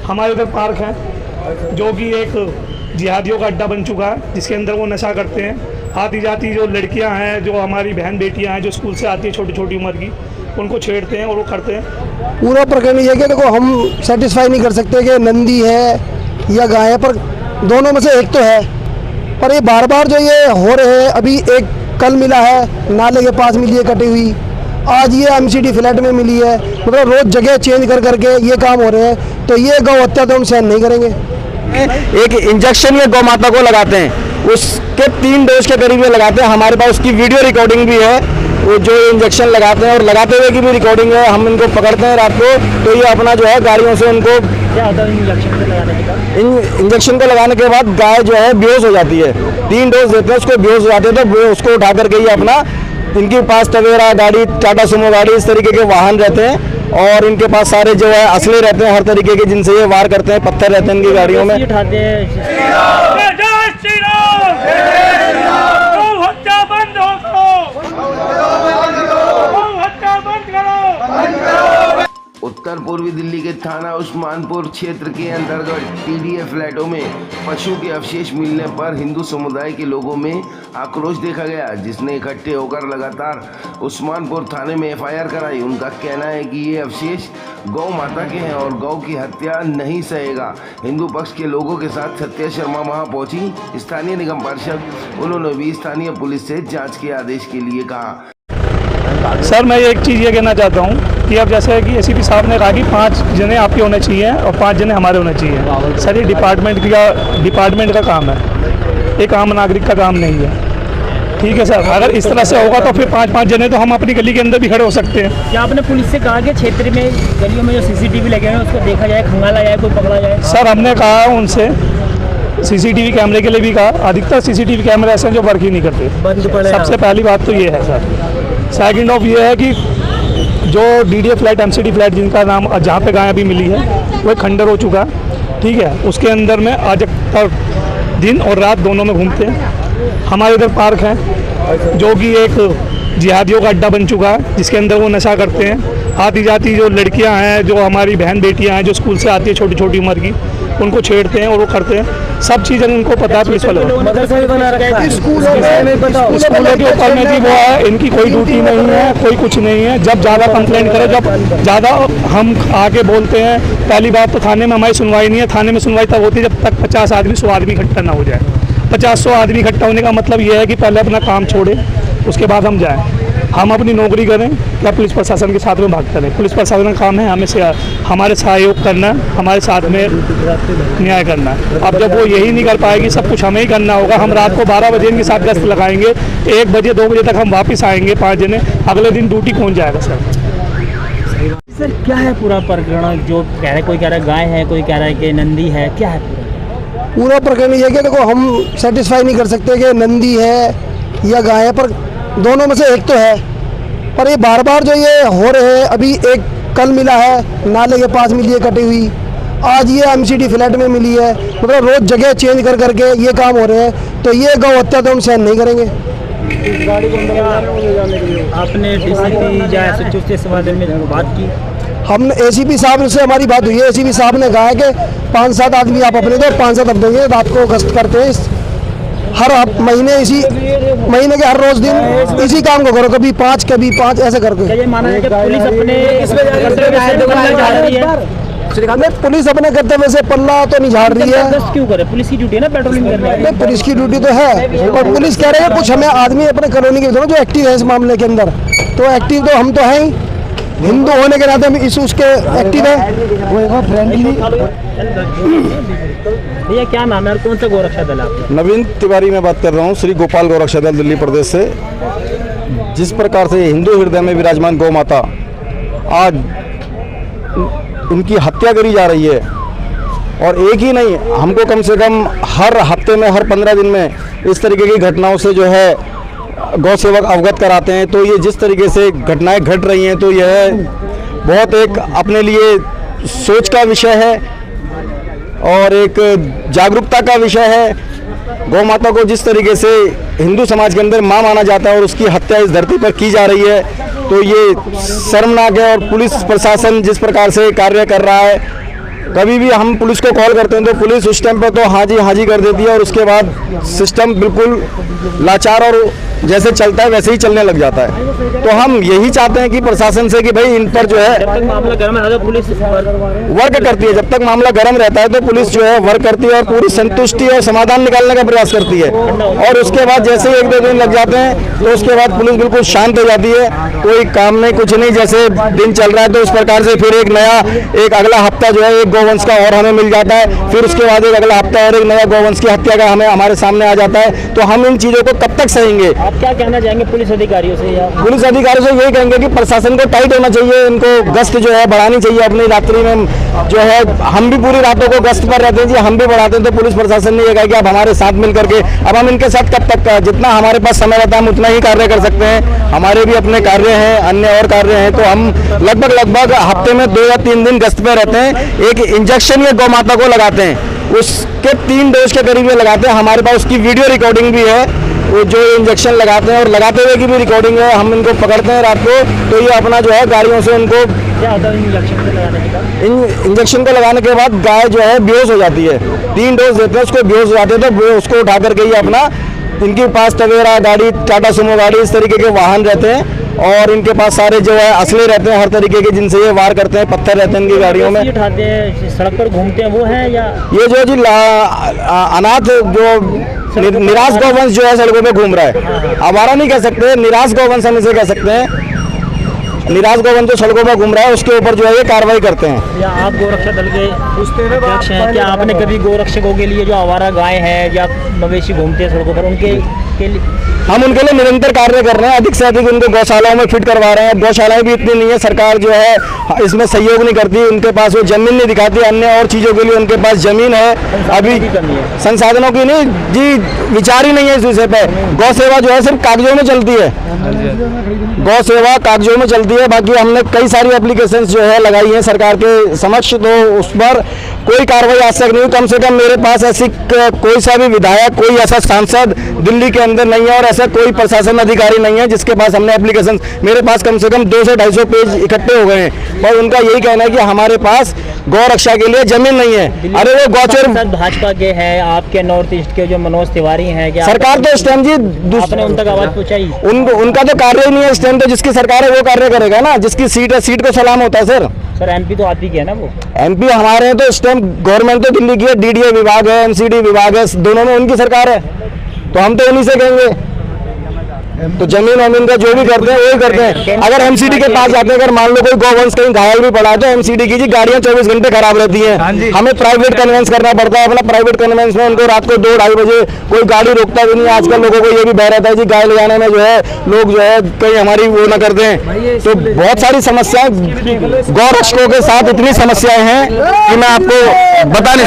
हमारे उधर पार्क है जो कि एक जिहादियों का अड्डा बन चुका है, जिसके अंदर वो नशा करते हैं। आती जाती जो लड़कियां हैं, जो हमारी बहन बेटियां हैं, जो स्कूल से आती है छोटी छोटी उम्र की, उनको छेड़ते हैं और वो करते हैं। पूरा प्रकरण ये है कि देखो, हम सेटिस्फाई नहीं कर सकते कि नंदी है या गाय है, पर दोनों में से एक तो है। पर ये बार बार जो ये हो रहे हैं, अभी एक कल मिला है नाले के पास मिली है कटी हुई, आज ये एमसीडी फ्लैट में मिली है। मतलब रोज जगह चेंज कर करके ये काम हो रहे हैं, तो ये गौ हत्या तो हम सहन नहीं करेंगे। एक इंजेक्शन ये गौ माता को लगाते हैं, उसके 3 डोज के करीब ये लगाते हैं। हमारे पास उसकी वीडियो रिकॉर्डिंग भी है, वो जो इंजेक्शन लगाते हैं और लगाते हुए की भी रिकॉर्डिंग है। हम इनको पकड़ते हैं रात को, तो ये अपना जो है गाड़ियों से उनको क्या होता है इंजेक्शन को लगाने के बाद गाय जो है बेहोश हो जाती है। 3 डोज देते हैं, उसको बेहोश हो जाते हैं, तो उसको उठा करके ये अपना, इनके पास टवेरा गाड़ी, टाटा सुमो गाड़ी, इस तरीके के वाहन रहते हैं और इनके पास सारे जो है असले रहते हैं हर तरीके के, जिनसे ये वार करते हैं। पत्थर रहते हैं इनकी गाड़ियों में। उठाते हैं। उत्तर पूर्वी दिल्ली के थाना उस्मानपुर क्षेत्र के अंतर्गत टीडीए फ्लैटों में पशु के अवशेष मिलने पर हिंदू समुदाय के लोगों में आक्रोश देखा गया, जिसने इकट्ठे होकर लगातार उस्मानपुर थाने में एफआईआर कराई। उनका कहना है कि ये अवशेष गौ माता के हैं और गौ की हत्या नहीं सहेगा। हिंदू पक्ष के लोगों के साथ सत्या शर्मा वहां पहुंची स्थानीय निगम पार्षद, उन्होंने भी स्थानीय पुलिस से जाँच के आदेश के लिए कहा। सर, मैं एक चीज़ ये कहना चाहता हूँ कि अब जैसे कि एसीपी साहब ने कहा कि 5 जने आपके होने चाहिए और 5 जने हमारे होने चाहिए। सर, ये डिपार्टमेंट का काम है, एक आम नागरिक का काम नहीं है। ठीक है सर, अगर इस तरह से होगा तो फिर 5-5 जने तो हम अपनी गली के अंदर भी खड़े हो सकते हैं। क्या आपने पुलिस से कहा कि क्षेत्र में गलियों में जो सीसीटीवी लगे हैं उसको देखा जाए, खंगाला जाए, कोई पकड़ा जाए? सर, हमने कहा उनसे, सीसीटीवी कैमरे के लिए भी कहा। अधिकतर सीसीटीवी कैमरे ऐसे हैं जो वर्क ही नहीं करते, बंद पड़े। सबसे पहली बात तो ये है सर। सेकंड ऑफ ये है कि जो डीडीए फ्लैट, एमसीडी फ्लैट जिनका नाम, जहाँ पे गाय अभी मिली है, वो खंडर हो चुका है। ठीक है, उसके अंदर में आज तक दिन और रात दोनों में घूमते हैं। हमारे इधर पार्क है जो कि एक जिहादियों का अड्डा बन चुका है, जिसके अंदर वो नशा करते हैं। आती जाती जो लड़कियां हैं, जो हमारी बहन बेटियां हैं, जो स्कूल से आती है छोटी छोटी उम्र की, उनको छेड़ते हैं और वो करते हैं। सब चीज़ें उनको पता है पुलिस वालों को। स्कूलों के ऊपर में भी वो है, इनकी कोई ड्यूटी नहीं है, कोई कुछ नहीं है। जब ज़्यादा कंप्लेंट करो, जब ज़्यादा हम आके बोलते हैं, पहली बात तो थाने में हमारी सुनवाई नहीं है। थाने में सुनवाई तब होती है जब तक 50 आदमी 100 आदमी इकट्ठा ना हो जाए। 50-100 आदमी इकट्ठा होने का मतलब ये है कि पहले अपना काम छोड़े, उसके बाद हम जाएँ, हम अपनी नौकरी करें या पुलिस प्रशासन के साथ में भागते रहें। पुलिस प्रशासन का काम है हमें से हमारे सहयोग करना, हमारे साथ में न्याय करना। अब जब वो यही नहीं कर पाएगी, सब कुछ हमें ही करना होगा। हम रात को 12 बजे इनके साथ गश्त लगाएंगे, 1 बजे 2 बजे तक हम वापस आएंगे 5 जने, अगले दिन ड्यूटी पहुंच जाएगा। सर, क्या है पूरा प्रकरण? जो कह रहे, कोई कह रहा है गाय है, कोई कह रहा है कि नंदी है, क्या है पूरा प्रकरण ये है कि देखो, हम सेटिस्फाई नहीं कर सकते कि नंदी है या गाय है, पर दोनों में से एक तो है। पर ये बार बार जो ये हो रहे हैं, अभी एक कल मिला है नाले के पास मिली है कटी हुई, आज ये एमसीडी फ्लैट में मिली है। मतलब रोज जगह चेंज कर करके ये काम हो रहे हैं, तो ये गौ हत्या तो हम सहन नहीं करेंगे। आपने डीसीपी या एसएचओ से इस बारे में बात की? हमने एसीपी साहब से हमारी बात हुई है। एसीपी साहब ने कहा है कि 5-7 आदमी आप अपने दो, 5-7 अब देंगे। रात को गश्त करते हैं हर महीने, इसी महीने के हर रोज दिन इसी काम को करो, कभी 5 कभी 5 ऐसे करके। ये माना है कि पुलिस अपने पुलिस अपने कर्तव्य से पल्ला तो नहीं झाड़ रही है। क्यों करे? पुलिस की ड्यूटी है ना पेट्रोलिंग करने की। पुलिस की ड्यूटी तो है, और पुलिस कह रहे हैं कुछ हमें आदमी अपने कॉलोनी के जो एक्टिव है इस मामले के अंदर, तो एक्टिव तो हम तो हैं ही, हिंदू होने के नाते हम इस उसके एक्टिव है। वो फ्रेंडली। भैया क्या नाम है और कौन सा गौरक्षा दल है? नवीन तिवारी मैं बात कर रहा हूँ, श्री गोपाल गौरक्षा दल दिल्ली प्रदेश से। जिस प्रकार से हिंदू हृदय में विराजमान गौ माता आज उनकी हत्या करी जा रही है, और एक ही नहीं, हमको कम से कम हर हफ्ते में, हर 15 दिन में इस तरीके की घटनाओं से जो है गौ सेवक अवगत कराते हैं। तो ये जिस तरीके से घटनाएं घट रही हैं, तो यह बहुत एक अपने लिए सोच का विषय है और एक जागरूकता का विषय है। गौ माता को जिस तरीके से हिंदू समाज के अंदर मां माना जाता है और उसकी हत्या इस धरती पर की जा रही है, तो ये शर्मनाक है। और पुलिस प्रशासन जिस प्रकार से कार्य कर रहा है, कभी भी हम पुलिस को कॉल करते हैं तो पुलिस उस टाइम पर तो हाँ जी कर देती है और उसके बाद सिस्टम बिल्कुल लाचार और जैसे चलता है वैसे ही चलने लग जाता है। तो हम यही चाहते हैं कि प्रशासन से कि भाई इन पर जो है जब तक मामला गर्म है तो पुलिस वर्क करती है, जब तक मामला गर्म रहता है तो पुलिस जो है वर्क करती है और पूरी संतुष्टि और समाधान निकालने का प्रयास करती है। और उसके बाद जैसे ही 1-2 दिन लग जाते हैं तो उसके बाद पुलिस बिल्कुल शांत हो जाती है, कोई काम नहीं कुछ नहीं, जैसे दिन चल रहा है तो उस प्रकार से फिर एक अगला हफ्ता जो है एक गौवंश का और हमें मिल जाता है, फिर उसके बाद एक अगला हफ्ता और एक नया गौवंश की हत्या का हमारे सामने आ जाता है। तो हम इन चीज़ों को कब तक सहेंगे? आप क्या कहना चाहेंगे पुलिस अधिकारियों से? या पुलिस अधिकारियों से यही कहेंगे कि प्रशासन को टाइट होना चाहिए, इनको गश्त जो है बढ़ानी चाहिए अपनी रात्रि में जो है। हम भी पूरी रातों को गश्त पर रहते हैं जी, हम भी बढ़ाते हैं। तो पुलिस प्रशासन ने ये कहा कि आप हमारे साथ मिल करके, अब हम इनके साथ कब तक, जितना हमारे पास समय रहता है हम उतना ही कार्य कर सकते हैं। हमारे भी अपने कार्य हैं, अन्य और कार्य हैं, तो हम लगभग हफ्ते में 2 या 3 दिन गश्त पे रहते हैं। एक इंजेक्शन ये गौ माता को लगाते हैं, उसके 3 डोज के करीब में लगाते हैं। हमारे पास उसकी वीडियो रिकॉर्डिंग भी है, वो जो इंजेक्शन लगाते हैं और लगाते हुए की भी रिकॉर्डिंग है। हम इनको पकड़ते हैं रात को तो ये अपना जो है गाड़ियों से उनको क्या होता है इंजेक्शन लगाने के बाद? इंजेक्शन को लगाने के बाद गाय जो है बेहोश हो जाती है। 3 डोज देते हैं उसको, बेहोश हो जाते हैं तो उसको उठा करके ये अपना, इनके पास टवेरा गाड़ी, टाटा सुमो गाड़ी, इस तरीके के वाहन रहते हैं और इनके पास सारे जो है असले रहते हैं हर तरीके के, जिनसे ये वार करते हैं। पत्थर रहते हैं इनकी गाड़ियों में। उठाते हैं, सड़क पर घूमते हैं, वो है या ये जो जी अनाथ जो निराश गौवंश जो है सड़कों पे घूम रहा है, आवारा नहीं कह सकते, निराश गौवंश हम इसे कह सकते हैं। निराश गौवंश जो सड़कों पर घूम रहा है उसके ऊपर जो है ये कार्रवाई करते हैं। या आप गोरक्षा दल के अध्यक्ष हैं, क्या आपने कभी गोरक्षकों के लिए जो आवारा गाय है या मवेशी घूमते हैं सड़कों पर उनके लिए हम उनके लिए निरंतर कार्य कर रहे हैं, अधिक से अधिक उनको गौशालाओं में फिट करवा रहे हैं। गौशालाएं भी इतनी नहीं है, सरकार जो है इसमें सहयोग नहीं करती, उनके पास वो जमीन नहीं दिखाती। अन्य और चीज़ों के लिए उनके पास जमीन है, अभी संसाधनों की नहीं जी, विचार ही नहीं है इस विषय पे। गौ सेवा जो है सिर्फ कागजों में चलती है, गौ सेवा कागजों में चलती है। बाकी हमने कई सारी एप्लीकेशंस जो है लगाई हैं सरकार के समक्ष, तो उस पर कोई कार्रवाई आज तक नहीं। कम से कम मेरे पास ऐसी कोई सा भी विधायक, कोई ऐसा सांसद दिल्ली के अंदर नहीं है और ऐसा कोई प्रशासन अधिकारी नहीं है जिसके पास हमने एप्लीकेशन, मेरे पास कम से कम 200 से 250 पेज इकट्ठे हो गए हैं और उनका यही कहना है कि हमारे पास गौ रक्षा के लिए जमीन नहीं है। अरे वो गौचर भाजपा के हैं, आपके नॉर्थ ईस्ट के जो मनोज तिवारी हैं, क्या सरकार तो इस टाइम जी आपने उन तक आवाज पहुंचाई? उनका तो कार्य ही नहीं है इस टाइम। तो जिसकी सरकार है वो कार्य करेगा ना, जिसकी सीट है सीट को सलाम होता है सर। सर एमपी तो आप ही के है ना? वो एमपी हमारे हैं तो इस टाइम गवर्नमेंट तो दिल्ली की है, डीडीए विभाग है, एमसीडी विभाग है, दोनों में उनकी सरकार है, तो हम तो उन्हीं से कहेंगे। तो जमीन वमीन का जो भी करते हैं वही करते हैं। अगर एमसीडी के पास जाते हैं, अगर मान लो कोई गौवंश कहीं घायल भी पड़ा तो एमसीडी की जी गाड़ियां 24 घंटे खराब रहती हैं, हमें प्राइवेट कन्वेंस करना पड़ता है। अपना प्राइवेट कन्वेंस में उनको रात को 2-2:30 बजे कोई गाड़ी रोकता भी नहीं। आजकल लोगों को ये भी भय रहता है जी गाय ले जाने में जो है लोग जो है कहीं हमारी वो ना कर दें। तो बहुत सारी समस्याएं गौ रक्षकों के साथ, इतनी समस्याएं हैं कि मैं आपको बता नहीं